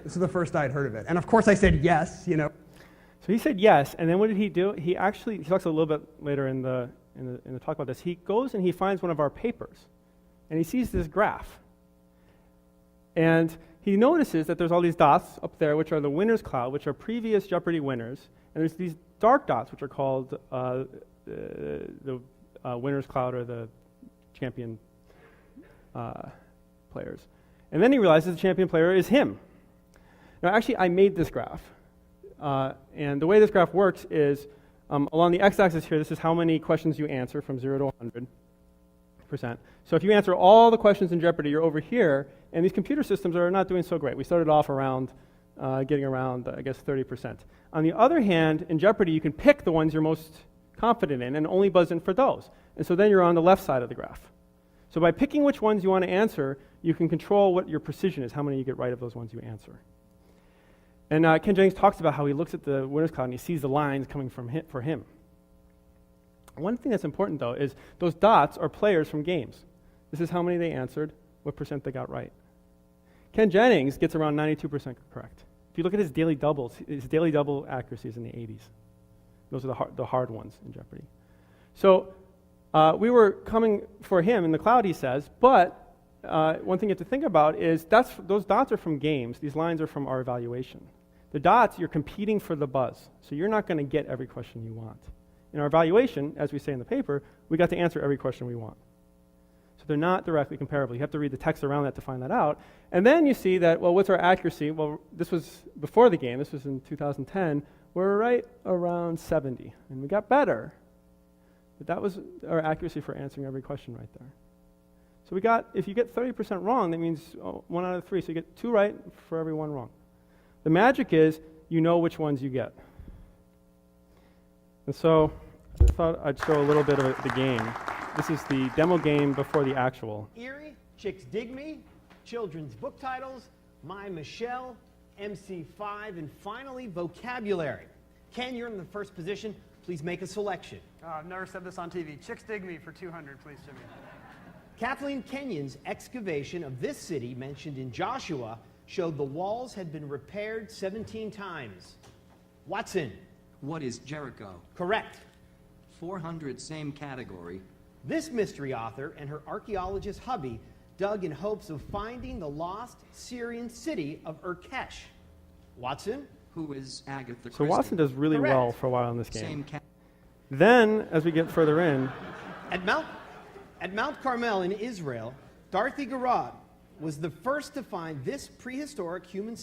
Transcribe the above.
This is the first I'd heard of it. And of course I said yes, you know. So he said yes, and then what did he do? He talks a little bit later in the talk about this. He goes and he finds one of our papers, and he sees this graph. And he notices that there's all these dots up there, which are the winner's cloud, which are previous Jeopardy winners, and there's these dark dots, which are called the winner's cloud or the champion players. And then he realizes the champion player is him. Now, actually, I made this graph. And the way this graph works is, along the x-axis here, this is how many questions you answer from 0 to 100%. So if you answer all the questions in Jeopardy, you're over here, and these computer systems are not doing so great. We started off around, getting around, I guess, 30%. On the other hand, in Jeopardy, you can pick the ones you're most confident in and only buzz in for those. And so then you're on the left side of the graph. So by picking which ones you want to answer, you can control what your precision is, how many you get right of those ones you answer. And Ken Jennings talks about how he looks at the winner's cloud and he sees the lines coming from for him. One thing that's important, though, is those dots are players from games. This is how many they answered, what percent they got right. Ken Jennings gets around 92% correct. If you look at his daily doubles, his daily double accuracy is in the 80s. Those are the hard ones in Jeopardy. So we were coming for him in the cloud, he says, but one thing you have to think about is those dots are from games. These lines are from our evaluation. The dots, you're competing for the buzz, so you're not going to get every question you want. In our evaluation, as we say in the paper, we got to answer every question we want. So they're not directly comparable. You have to read the text around that to find that out. And then you see that, well, what's our accuracy? Well, this was before the game. This was in 2010. We're right around 70, and we got better. But that was our accuracy for answering every question right there. So if you get 30% wrong, that means 1 out of 3. So you get 2 right for every 1 wrong. The magic is you know which ones you get. And so I thought I'd show a little bit of the game. This is the demo game before the actual. Erie, Chicks Dig Me, children's book titles, My Michelle, MC5, and finally vocabulary. Ken, you're in the first position. Please make a selection. I've never said this on TV. Chicks Dig Me for 200, please, Jimmy. Kathleen Kenyon's excavation of this city mentioned in Joshua showed the walls had been repaired 17 times. Watson. What is Jericho? Correct. 400, same category. This mystery author and her archaeologist hubby dug in hopes of finding the lost Syrian city of Urkesh. Watson. Who is Agatha Christie? So Watson does really Correct. well for a while in this game. Same Then, as we get further in, At Mount Carmel in Israel, Dorothy Garrod was the first to find this prehistoric human